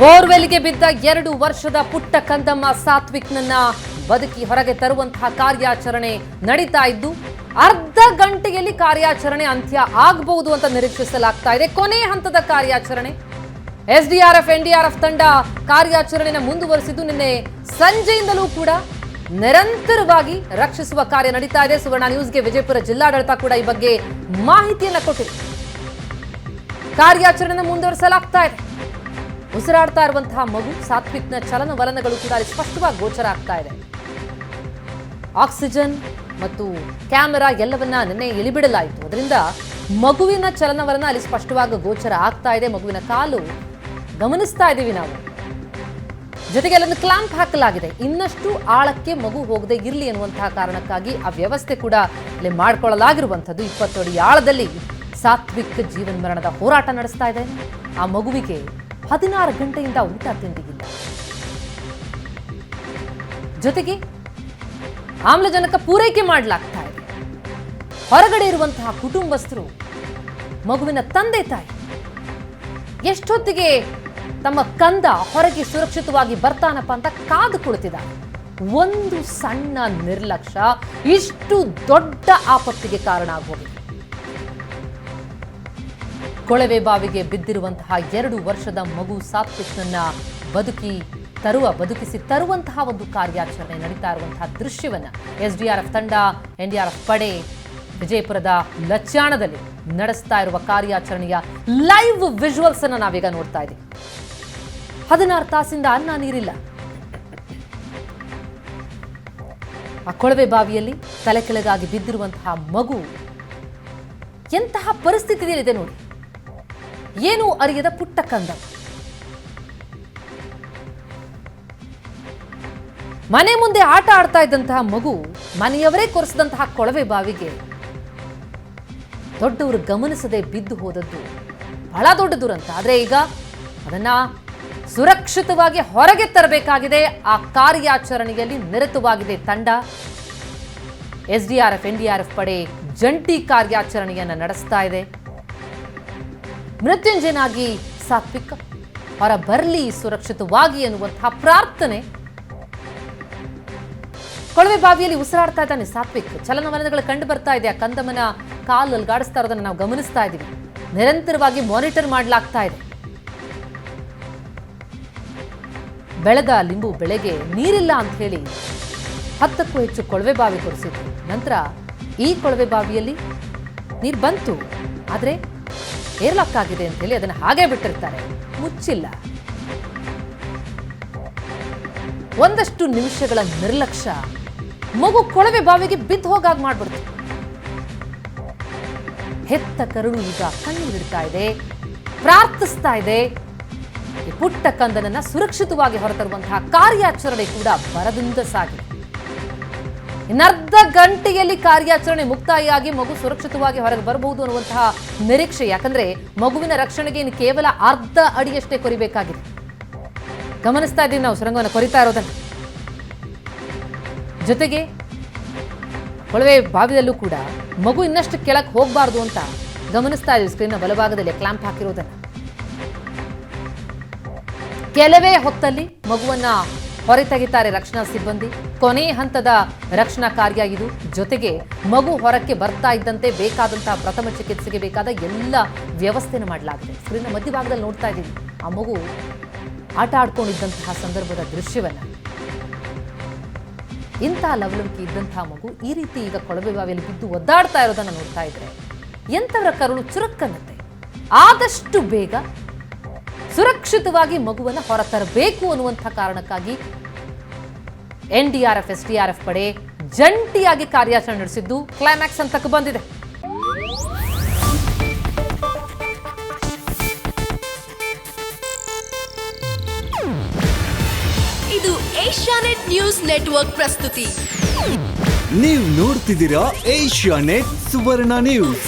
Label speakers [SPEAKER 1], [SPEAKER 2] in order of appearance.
[SPEAKER 1] ಬೋರ್ವೆಲ್ಗೆ ಬಿದ್ದ 2 ವರ್ಷದ ಪುಟ್ಟ ಕಂದಮ್ಮ ಸಾತ್ವಿಕ್ನನ್ನ ಬದುಕಿ ಹೊರಗೆ ತರುವಂತಹ ಕಾರ್ಯಾಚರಣೆ ನಡೀತಾ ಇದ್ದು ಅರ್ಧ ಗಂಟೆಯಲ್ಲಿ ಕಾರ್ಯಾಚರಣೆ ಅಂತ್ಯ ಆಗಬಹುದು ಅಂತ ನಿರೀಕ್ಷಿಸಲಾಗ್ತಾ ಇದೆ. ಕೊನೆ ಹಂತದ ಕಾರ್ಯಾಚರಣೆ ಎಸ್ಡಿಆರ್ಎಫ್ ಎನ್ಡಿಆರ್ಎಫ್ ತಂಡ ಕಾರ್ಯಾಚರಣೆಯನ್ನು ಮುಂದುವರಿಸಿದ್ದು ನಿನ್ನೆ ಸಂಜೆಯಿಂದಲೂ ಕೂಡ ನಿರಂತರವಾಗಿ ರಕ್ಷಿಸುವ ಕಾರ್ಯ ನಡೀತಾ ಇದೆ. ಸುವರ್ಣ ನ್ಯೂಸ್ಗೆ ವಿಜಯಪುರ ಜಿಲ್ಲಾಡಳಿತ ಕೂಡ ಈ ಬಗ್ಗೆ ಮಾಹಿತಿಯನ್ನು ಕೊಟ್ಟಿದೆ. ಕಾರ್ಯಾಚರಣೆಯನ್ನು ಮುಂದುವರಿಸಲಾಗ್ತಾ ಇದೆ. ಉಸಿರಾಡ್ತಾ ಇರುವಂತಹ ಮಗು ಸಾತ್ವಿಕ್ನ ಚಲನವಲನಗಳು ಕೂಡ ಅಲ್ಲಿ ಸ್ಪಷ್ಟವಾಗಿ ಗೋಚರ ಆಗ್ತಾ ಇದೆ. ಆಕ್ಸಿಜನ್ ಮತ್ತು ಕ್ಯಾಮೆರಾ ಎಲ್ಲವನ್ನ ನಿನ್ನೆ ಇಳಿಬಿಡಲಾಯಿತು. ಅದರಿಂದ ಮಗುವಿನ ಚಲನವಲನ ಅಲ್ಲಿ ಸ್ಪಷ್ಟವಾಗಿ ಗೋಚರ ಆಗ್ತಾ ಇದೆ. ಮಗುವಿನ ಕಾಲು ಗಮನಿಸ್ತಾ ಇದ್ದೀವಿ ನಾವು. ಜೊತೆಗೆ ಅಲ್ಲೊಂದು ಕ್ಲಾಂಪ್ ಹಾಕಲಾಗಿದೆ. ಇನ್ನಷ್ಟು ಆಳಕ್ಕೆ ಮಗು ಹೋಗದೆ ಇರಲಿ ಅನ್ನುವಂತಹ ಕಾರಣಕ್ಕಾಗಿ ಆ ವ್ಯವಸ್ಥೆ ಕೂಡ ಇಲ್ಲಿ ಮಾಡಿಕೊಳ್ಳಲಾಗಿರುವಂಥದ್ದು. 20 ಅಡಿ ಆಳದಲ್ಲಿ ಸಾತ್ವಿಕ್ ಜೀವನ್ ಮರಣದ ಹೋರಾಟ ನಡೆಸ್ತಾ ಇದೆ. ಆ ಮಗುವಿಗೆ 16 ಗಂಟೆಯಿಂದ ಊಟ ತಿಂಡಿಗಿಲ್ಲ. ಜೊತೆಗೆ ಆಮ್ಲಜನಕ ಪೂರೈಕೆ ಮಾಡಲಾಗ್ತಾ ಇದೆ. ಹೊರಗಡೆ ಇರುವಂತಹ ಕುಟುಂಬಸ್ಥರು, ಮಗುವಿನ ತಂದೆ ತಾಯಿ ಎಷ್ಟೊತ್ತಿಗೆ ತಮ್ಮ ಕಂದ ಹೊರಗೆ ಸುರಕ್ಷಿತವಾಗಿ ಬರ್ತಾನಪ್ಪ ಅಂತ ಕಾದು ಕುಳಿತಿದ್ದಾರೆ. ಒಂದು ಸಣ್ಣ ನಿರ್ಲಕ್ಷ್ಯ ಇಷ್ಟು ದೊಡ್ಡ ಆಪತ್ತಿಗೆ ಕಾರಣ ಆಗೋಗಿದೆ. ಕೊಳವೆ ಬಾವಿಗೆ ಬಿದ್ದಿರುವಂತಹ 2 ವರ್ಷದ ಮಗು ಸಾತ್ವಿಕ್ನನ್ನ ಬದುಕಿಸಿ ತರುವಂತಹ ಒಂದು ಕಾರ್ಯಾಚರಣೆ ನಡೀತಾ ಇರುವಂತಹ ದೃಶ್ಯವನ್ನ ಎಸ್ಡಿಆರ್ಎಫ್ ತಂಡ, ಎನ್ಡಿಆರ್ಎಫ್ ಪಡೆ ವಿಜಯಪುರದ ಲಚ್ಚಾಣದಲ್ಲಿ ನಡೆಸ್ತಾ ಇರುವ ಕಾರ್ಯಾಚರಣೆಯ ಲೈವ್ ವಿಜುವಲ್ಸ್ ಅನ್ನ ನಾವೀಗ ನೋಡ್ತಾ ಇದ್ದೀವಿ. 16 ತಾಸಿಂದ ಅನ್ನ ನೀರಿಲ್ಲ. ಆ ಕೊಳವೆ ಬಾವಿಯಲ್ಲಿ ತಲೆ ಕೆಳಗಾಗಿ ಬಿದ್ದಿರುವಂತಹ ಮಗು ಎಂತಹ ಪರಿಸ್ಥಿತಿಯಲ್ಲಿದೆ ನೋಡಿ. ಏನೂ ಅರಿಯದ ಪುಟ್ಟ ಕಂದ. ಮನೆ ಮುಂದೆ ಆಟ ಆಡ್ತಾ ಇದ್ದಂತಹ ಮಗು ಮನೆಯವರೇ ಕೊರೆಸಿದಂತಹ ಕೊಳವೆ ಬಾವಿಗೆ ದೊಡ್ಡವರು ಗಮನಿಸದೆ ಬಿದ್ದು ಹೋದದ್ದು ಬಹಳ ದೊಡ್ಡ ದುರಂತ. ಆದ್ರೆ ಈಗ ಅದನ್ನ ಸುರಕ್ಷಿತವಾಗಿ ಹೊರಗೆ ತರಬೇಕಾಗಿದೆ. ಆ ಕಾರ್ಯಾಚರಣೆಯಲ್ಲಿ ನಿರತವಾಗಿದೆ ತಂಡ. ಎಸ್ಡಿಆರ್ಎಫ್ ಎನ್ಡಿಆರ್ಎಫ್ ಪಡೆ ಜಂಟಿ ಕಾರ್ಯಾಚರಣೆಯನ್ನ ನಡೆಸ್ತಾ ಇದೆ. ಮೃತ್ಯುಂಜಯನಾಗಿ ಸಾತ್ವಿಕ್ ಹೊರ ಬರಲಿ ಸುರಕ್ಷಿತವಾಗಿ ಅನ್ನುವಂತಹ ಪ್ರಾರ್ಥನೆ. ಕೊಳವೆ ಬಾವಿಯಲ್ಲಿ ಉಸಿರಾಡ್ತಾ ಇದ್ದಾನೆ ಸಾತ್ವಿಕ್. ಚಲನವಲನಗಳು ಕಂಡು ಬರ್ತಾ ಇದೆ. ಆ ಕಂದಮ್ಮನ ಕಾಲು ಅಲ್ಗಾಡಿಸ್ತಾ ಇರೋದನ್ನ ನಾವು ಗಮನಿಸ್ತಾ ಇದ್ದೀವಿ. ನಿರಂತರವಾಗಿ ಮಾನಿಟರ್ ಮಾಡಲಾಗ್ತಾ ಇದೆ. ಬೆಳೆದ ಲಿಂಬು ಬೆಳೆಗೆ ನೀರಿಲ್ಲ ಅಂತ ಹೇಳಿ 10ಕ್ಕೂ ಹೆಚ್ಚು ಕೊಳವೆ ಬಾವಿ ಕೊರೆಸಿದ್ರು. ನಂತರ ಈ ಕೊಳವೆ ಬಾವಿಯಲ್ಲಿ ನೀರು ಬಂತು, ಆದ್ರೆ ಏರ್ಲಾಕ್ ಆಗಿದೆ ಅಂತ ಹೇಳಿ ಅದನ್ನು ಹಾಗೆ ಬಿಟ್ಟಿರ್ತಾರೆ, ಮುಚ್ಚಿಲ್ಲ. ಒಂದಷ್ಟು ನಿಮಿಷಗಳ ನಿರ್ಲಕ್ಷ್ಯ ಮಗು ಕೊಳವೆ ಬಾವಿಗೆ ಬಿದ್ದು ಹೋಗಾಗ ಮಾಡ್ಬಿಡ್ತು. ಹೆತ್ತ ಕರುಳು ಈಗ ಕಣ್ಣೀರಿಡ್ತಾ ಇದೆ, ಪ್ರಾರ್ಥಿಸ್ತಾ ಇದೆ. ಈ ಪುಟ್ಟ ಕಂದನನ್ನ ಸುರಕ್ಷಿತವಾಗಿ ಹೊರತರುವಂತಹ ಕಾರ್ಯಾಚರಣೆ ಕೂಡ ಭರದಿಂದ ಸಾಗಿದೆ. ಇನ್ನರ್ಧ ಗಂಟೆಯಲ್ಲಿ ಕಾರ್ಯಾಚರಣೆ ಮುಕ್ತಾಯಿಯಾಗಿ ಮಗು ಸುರಕ್ಷಿತವಾಗಿ ಹೊರಗೆ ಬರಬಹುದು ಅನ್ನುವಂತಹ ನಿರೀಕ್ಷೆ. ಯಾಕಂದ್ರೆ ಮಗುವಿನ ರಕ್ಷಣೆಗೆ ಇನ್ನು ಕೇವಲ ಅರ್ಧ ಅಡಿಯಷ್ಟೇ ಕೊರಿಬೇಕಾಗಿದೆ. ಗಮನಿಸ್ತಾ ಇದ್ದೀವಿ ನಾವು ಸುರಂಗವನ್ನು ಕೊರಿತಾ ಇರೋದನ್ನ. ಜೊತೆಗೆ ಕೊಳವೆ ಬಾವಿಯಲ್ಲೂ ಕೂಡ ಮಗು ಇನ್ನಷ್ಟು ಕೆಳಕ್ಕೆ ಹೋಗಬಾರ್ದು ಅಂತ ಗಮನಿಸ್ತಾ ಇದ್ದೀವಿ. ಸ್ಕ್ರೀನ್ನ ಬಲಭಾಗದಲ್ಲಿ ಕ್ಲಾಂಪ್ ಹಾಕಿರೋದನ್ನ. ಕೆಲವೇ ಹೊತ್ತಲ್ಲಿ ಮಗುವನ್ನ ಹೊರತೆಗಿತಾರೆ ರಕ್ಷಣಾ ಸಿಬ್ಬಂದಿ. ಕೊನೆ ಹಂತದ ರಕ್ಷಣಾ ಕಾರ್ಯ ಇದು. ಜೊತೆಗೆ ಮಗು ಹೊರಕ್ಕೆ ಬರ್ತಾ ಇದ್ದಂತೆ ಬೇಕಾದಂತಹ ಪ್ರಥಮ ಚಿಕಿತ್ಸೆಗೆ ಬೇಕಾದ ಎಲ್ಲ ವ್ಯವಸ್ಥೆಯನ್ನು ಮಾಡಲಾಗಿದೆ. ಸ್ಕ್ರೀನ್ನ ಮಧ್ಯಭಾಗದಲ್ಲಿ ನೋಡ್ತಾ ಇದ್ದೀವಿ ಆ ಮಗು ಆಟ ಆಡ್ಕೊಂಡಿದ್ದಂತಹ ಸಂದರ್ಭದ ದೃಶ್ಯವನ್ನ. ಇಂತಹ ಲವಲವಿಕೆ ಇದ್ದಂತಹ ಮಗು ಈ ರೀತಿ ಈಗ ಕೊಳವೆ ಬಾವಿಯಲ್ಲಿ ಬಿದ್ದು ಒದ್ದಾಡ್ತಾ ಇರೋದನ್ನ ನೋಡ್ತಾ ಇದ್ರೆ ಎಂಥವರ ಕರುಳು ಚುರುಕನ್ನತ್ತೆ. ಆದಷ್ಟು ಬೇಗ ಸುರಕ್ಷಿತವಾಗಿ ಮಗುವನ್ನು ಹೊರತರಬೇಕು ಅನ್ನುವಂಥ ಕಾರಣಕ್ಕಾಗಿ ಎನ್ಡಿಆರ್ಎಫ್ ಎಸ್ಡಿಆರ್ಎಫ್ ಪಡೆ ಜಂಟಿಯಾಗಿ ಕಾರ್ಯಾಚರಣೆ ನಡೆಸಿದ್ದು ಕ್ಲೈಮ್ಯಾಕ್ಸ್ ಹಂತಕ್ಕೆ ಬಂದಿದೆ.
[SPEAKER 2] ಇದು ಏಷ್ಯಾನೆಟ್ ನ್ಯೂಸ್ ನೆಟ್ವರ್ಕ್ ಪ್ರಸ್ತುತಿ.
[SPEAKER 3] ನೀವು ನೋಡ್ತಿದ್ದೀರಾ ಏಷ್ಯಾನೆಟ್ ಸುವರ್ಣ ನ್ಯೂಸ್.